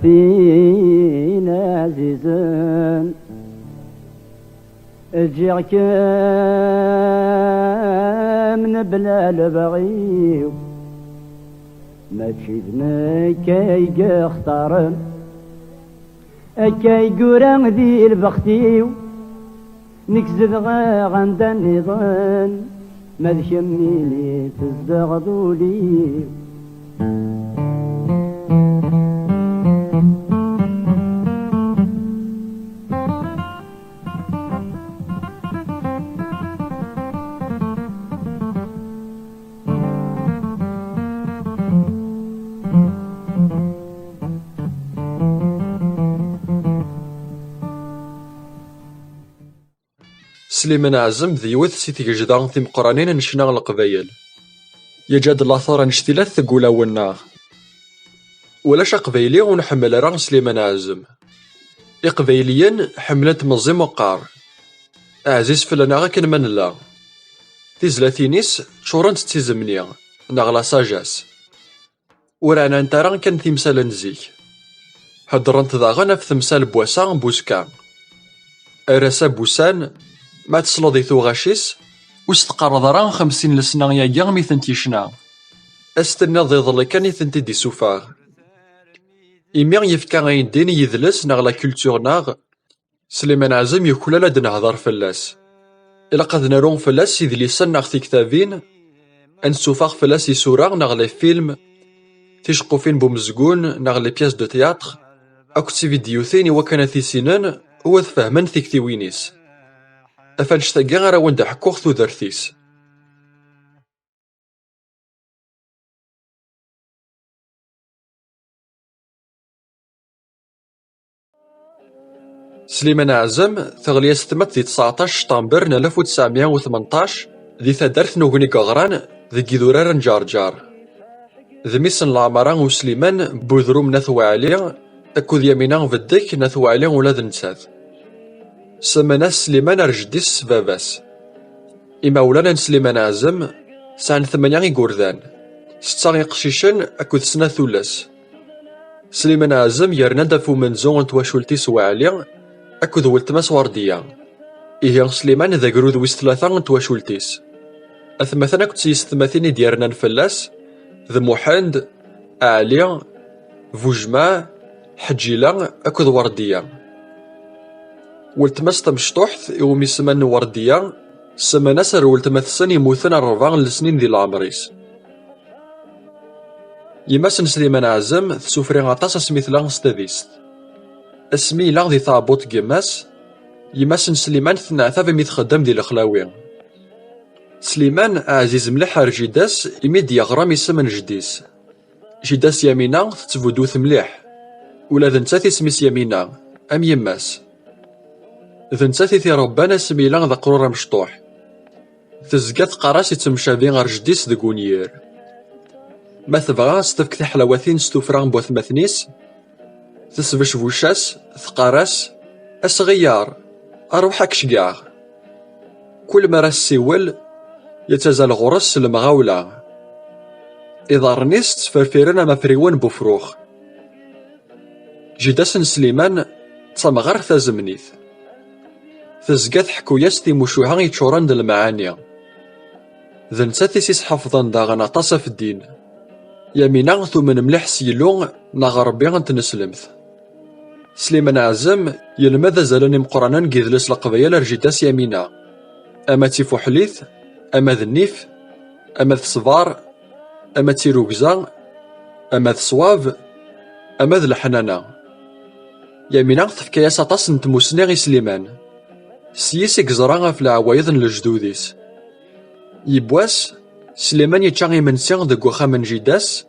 فينا عزيزا اجيك من بلا البغيو ماشي ذنك اختار كي قرام ذي البختيو نكزد غند النظام ما ذكميني تزدغضولي سليمان عزم ذيوث سي تيجدان تيمقرانين نشنا القبايل يجاد الاثار نشتيلات ثقولا والنار ولاش قبايلي ونحمل راه سليمان عزم إقبايليا حملت مزي مقار عزيز فلنا غاكن من لا تيزلاتينيس تشورنت تيزمنيا نغلا ساجاس ورانا نتارا كان تيمسال نزيك هدرنت داغنا في تمثال بواسان بوسكان أراسا بوسان ما تسلضي ثوغاشيس وستقرض راه 50 لسنة ياكا ميثن تيشنا أستنى ضيضلي كان يثن تيدي سوفاغ إميغ يفكا غاين دين يذلس ناغ لا كولتور ناغ سليمان عزم يكولا لاد نهضر فلاس إلا قد نارون فلاس يذليسن ناغ في كتابين أنسوفاغ فلاس يسوراغ ناغ لي فيلم تيشقوفين بومزقون ناغ لي بياس دو تياتر أكو تي فيديوثين وكان ثيسينان هو تفهمن ثيكتيوينيس أفنش تاقي غير وند حكوغ ثودرثيس سليمان عزم ثغلياس ثمت ذي 19 شطنبر 1918 ذي ثدرث نوغني كغران ذي كيدورار نجارجار ذميسن العمران وسليمان بوذروم نثوى عليه أكو يمينا فدك نثوى عليه ولاد نساث سمنا سليمان رجديس باباس إما ولانا سليمان عزم سعن 8 يقوردان 6 يقشيشن أكو سنة ثلاث سليمان عزم يرنا دافو منزون تواشولتيس وعلي أكو ولتماس وردية إيه سليمان ذا قرود ويس 3 تواشولتيس أثمثنا كنت سيستماثين ديارنا نفلاس ذا محاند أعلي فوجما حجيلا أكو وردية ولتماس تمشطوحت يومي سمان وردية سمانا سر ولتماس سن يموثن 4 لسنين ذي العمريس يماسن سليمان عزم تسوفري غطاس سميث لان ستاديست اسمي لا ذي ثابوت جماس يماسن سليمان ثنعثا في ميت خدام ديال الخلاوي سليمان عزيز مليح رجيداس يميد يغرام يسمن جديس جداس يمينا تتفودوث مليح ولا ذنتاثي سميس يمينا أم يماس ذنتاثي ثي ربانا سميلا ذا قرورة مشطوح تزقات قراس يتمشى غير جديس دقونيير ما تبغى ستفك ثي حلاوثين ستوفران بوث مثنيس تسبش بوشاس ثقاراس أصغيار أروحك شقاع كل ما راس سيول يتزال غرس المغاولة إذا رنيست فرفيرنا مفريون بفروخ جداسن سليمان تمغر ثازمنيث تزقات حكوياس تي مشوها يتشوران د المعاني ذنسا تيسيس حفظان داغنا طاسا في الدين يمينا ثمن مليح سيلون نغربي غنتنسلمث سليمان عزم يلمذا زالني مقرانا كيدلس القبايل رجيتاس يمينا أما تيفو حليث أما ذنيف أما ثصبار أما تيروكزا أما ثصواف أما ذ الحنانة يمينا تفكياس أطاس نتموسني سليمان سيس كزرا في العوايض لجدوديس يبواس سليمان يتشاغي منسيغ دق وخام من جيداس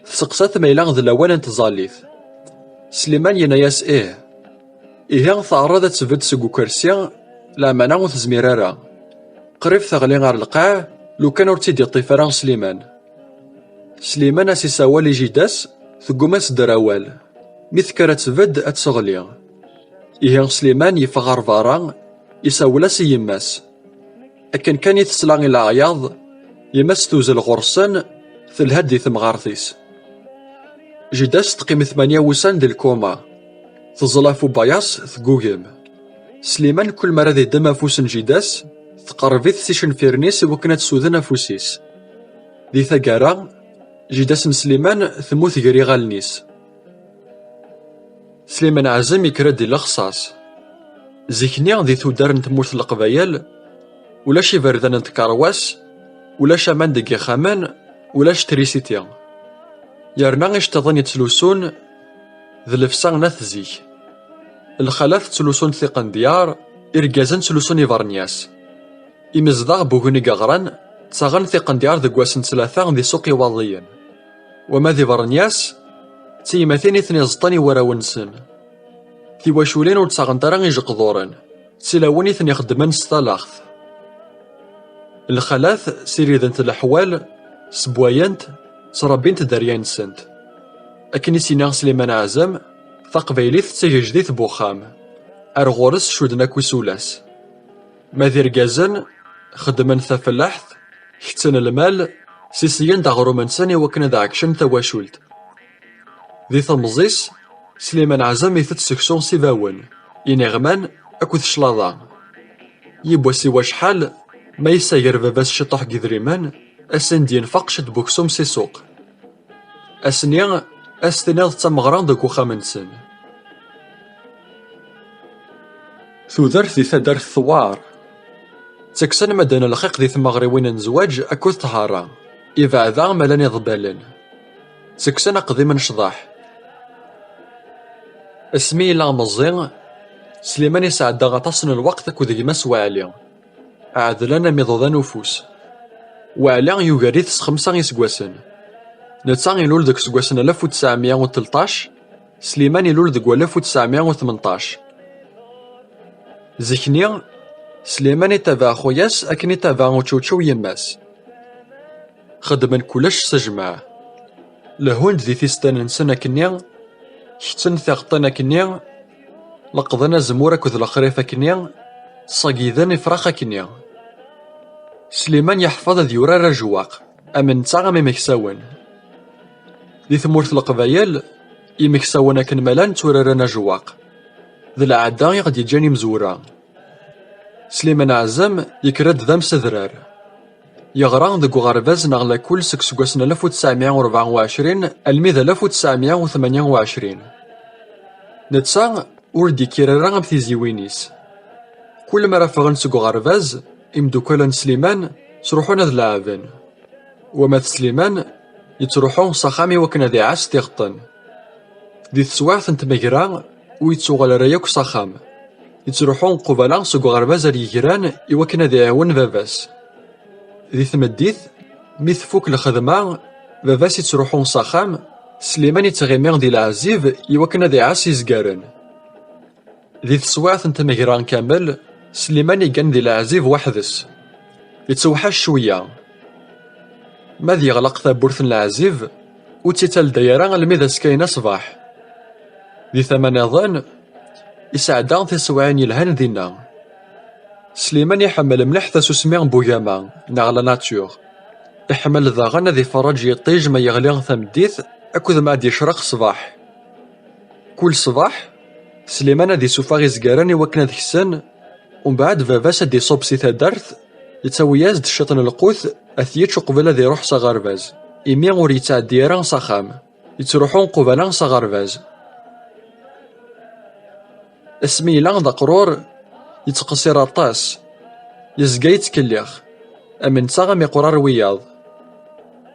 تسقسات ميلاغ ذ الأوان انتظاليث سليمان يناياس إيه ثعرضت تسفد سقو كرسي لا مانا وتزميرارا قريب ثغلي غار القاع لو كان ورتيدي طيفران سليمان أسيساوالي جيداس ثقوماس دراوال ميث كانت تسفد أتسغلي إيه سليمان يفغر فارا يساولاس يماس أكن كان يتسلاغي العياض يماس توزل غرسن ثلهد دي ثمغارثيس جداس تقيم 8 وسان ديال الكوما، تزلافو باياس ثقوقم. سليمان كل مرة ذي دم أفوس جداس تقربيت سيشن فيرنيس وكنا تسودن أفوسيس. ذي ثقارا جداس سليمان ثموت غري غالنيس. سليمان عزم يكرد دي لخصاص زيكني ذي ثودار نتموت القبايل، ولا شي بردان نتكارواس، ولا شامان دقي خامان، ولا شتريسيتيا. يارنا اشتظن يتسلوسون ذي لفسان ناث زيك. الخلاث تسلوسون ثيقن ديار، إرقازن تسلوسون يفارنياس. إمزداغ بوغني قغران تساغن ثيقن ديار ذي قواسن ثلاثة ذي سوقي واضيين. وما ذي فارنياس تيماثين إثني زطاني وراونسن. ثي واشولين وتساغن تران يجقضورن، تسلاوني ثني خدمان ستالاخث. الخلاث سيريدنت الأحوال سبواينت سربينت داريان سنت. أكني سينا سليمان عزم ثقبيليث تيجديث بوخام أرغورس شودنا كوسولاس. ما ذي رقازن خدمن ثفلاحث حتن المال سيسيين داغرو منساني وكنا داكشن ثواشولت. ذي ثمزيس سليمان عزم يثت سكسون سيفاون ينغمان أكو ثشلاضا. يبوا سوا شحال ما يساير باباس شطح قذريمان أسن دين فقشت بوكسوم سي سوق. أسنيا أستناض تمغران دكو خامنسن. ثوذرت ذي ثدر الثوار تكسن مدن الخيق ذي ثمغريوين نزواج أكو طهارة إذا ذا ملاني ضبالن. تكسن قديما شضاح اسمي لا مزين سليمان يسعد غطاسن الوقت أكو ذي مس وعلي عادلنا ميضوذان وفوس. وعلي يوغاريث 5 يسقواسن. نتسان يلول دك سقواسن 1913، سليمان يلول دك 1918. زيكني سليمان يتابع خوياس أكن يتابع وتشوتشو يماس. خدمن كلش سجمع لهوند ذي ثيستان نسنا كنيا حتن ثاغطنا كنيا لقضنا زمورة كذ الخريفة كنيا صاقيذان فراخة كنيا. سليمان يحفظ ذيورا رجواق أمن تاغم مكساون. ذي ثمورث القبايل يمكساونا كنمالان تورارانا جواق. ذي الأعداء يقد يجاني مزورا. سليمان عزم يكرد ذم سذرار يغران ذو غرباز نغلا كل سكسوكسنا 1924 الميذا 1928. نتسان وردي كيراران بثي زيوينيس. كل مرة فغن سكو غرباز إمدوكولان سليمان تروحون ذ العابن. وما سليمان يتروحون صخامي وكنا ذي عاس تيغطن. ذي تسواعث نتمجران ويتسوغل ريوك صخام يتروحون قبالا سكو غرباز ريجران يوكنا ذي عون فافاس. ذي ثمديث ميث فوك الخدمة فافاس يتروحون صخام سليمان يتغيمير ذي العزيف يوكنا ذي عاس يزقارن. ذي تسواعث نتمجران كامل سليمان يقن ذي العزيف وحدس يتسوحش شوية. ما ذي غلق ثابورث العزيف وتيتال دايران الميذا سكاينة صباح. ذي ثمانيضان يسعدان تسوعين يلهان ذينا. سليمان يحمل ملح تسوسميغ بوغاما ناغ لا ناتور. يحمل ذاغن ذي فرج يطيج ما يغليغ ثمديث أكوذ ما دي يشرق صباح. كل صباح سليمان ذي سوفاغ يزقاران يوكنا ذي السن ومن بعد فافاس دي صوب سيثا دارث يتسوياز دشطن القوث أثيتش قبل ذي روح صغارفاز. إمي غور يتعدي ران صخام يتروحون قبلان صغارفاز. اسمي لان ذقرور يتقصير الطاس يزقا يتكليخ أمن تاغم يقرار وياض.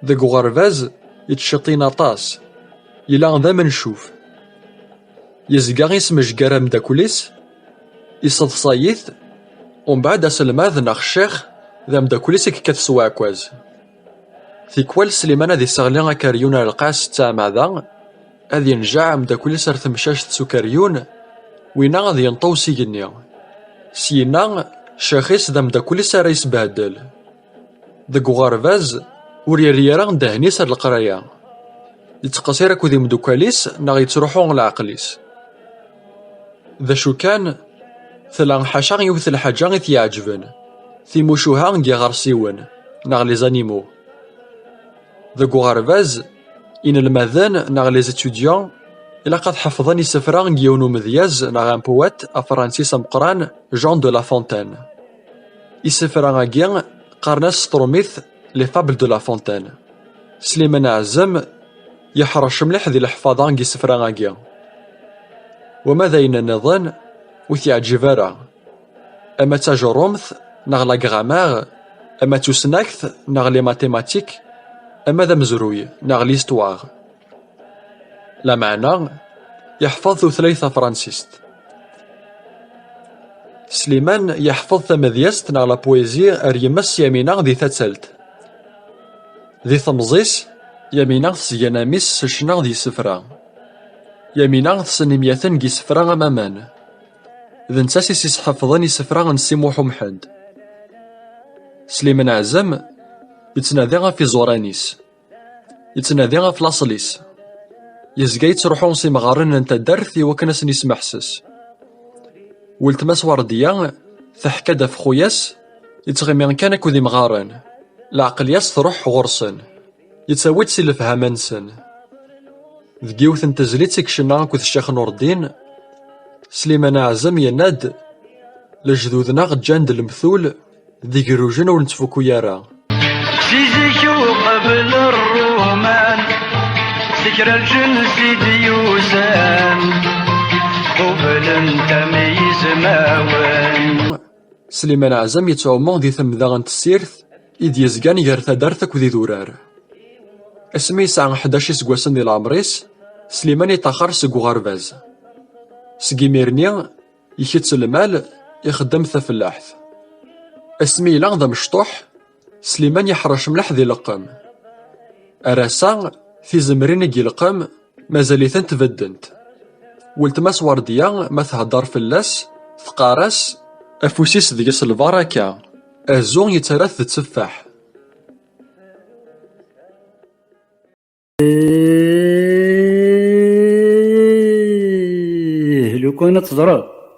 ذاك غرفاز يتشطين طاس يلان ذا منشوف يزقا يسمج قرام داكوليس يصد صايث ومن بعد أسلماذ ناخ الشيخ ذا مداكوليس كتسوا عكواز. في كوال سليمان ذي سغلين كاريون القاس تاع معذا أذي نجاع مداكوليس رثمشاش تسوكاريون وينا غادي ينطو سيجنيا. سينا شاخيس ذا مداكوليس راه يسبهدل. ذاك غرفاز وريريران دهنيس القرايا يتقصير أكو ذي مدوكاليس نا يتروحون لعقليس. ذا شو كان ثلان حاشا يوث الحاجة غي تيعجبن في موشوها نجي غارسيون ناغ لي زانيمو. ذاك غرفاز إن الماذن ناغ لي زيتوديون إلا قد حفظن يسفران جيونو مذياز ناغ ان بوات أفرانسيس مقران جون دو لا فونتين. يسفران أجين قارناس ستروميث لي فابل دو لا فونتين. سليمان عزم يحرش مليح ذي الحفاظان يسفران أجين. وماذا ينظن وثيعجب راه أما تاجرومث ناغ لا غرامار، أما توسناكث ناغ لي ماتيماتيك، أما ذا مزروي ناغ ليستواغ. لا معنى يحفظ ثلاثة فرانسيست. سليمان يحفظ ثمذيست ناغ لا بويزي أريمس يمينا ذي تاتسلت. ذي ثمزيس يمينا سياناميس شنا ذي سفرا. يمينا سنمياثن جي سفرا أمامان. ذن تاسيس يسحفظن يسفرا نسي محمد. سليمان عزم يتنادي في زورانيس، يتنادي في لاصليس، يزقا يتروحون سي مغارن نتا درث وكناس نسمحسس. ولتماس ورديا تحكى داف خوياس يتغمي كان كو ذي مغارن، العقل ياس تروح غرسن، يتساويت سي الفهمانسن. ذكيوث نتزليت سكشنا كو الشيخ نور الدين، سليمان عزم يناد لجذوذنا غجاند المثول ذي قروجن ونتفوكو يارا. زيزك وقبل الرومان ذكرى الجنس ديوسان قبل تميز ماوان. سليمان عزم يتعومون ذي ثمذا غنت السيرث إذ يزقان يغرث دارثك وذي ذورار. اسمي يسعى 11 سكواسن ديال العمريس، سليمان يتاخر سكو غرباز. سكي ميرني يكتس المال يخدم ثفلاحث. اسمي لا ذا مشطوح، سليمان يحرش ملح ذي لقم. أراسا في زمرين كي لقم مازاليثن تبدنت. ولتماس ورديا ما تهدر فلاس ثقاراس أفوسيس ديس البركة أزون يترث تسفاح. لو كنت تضرب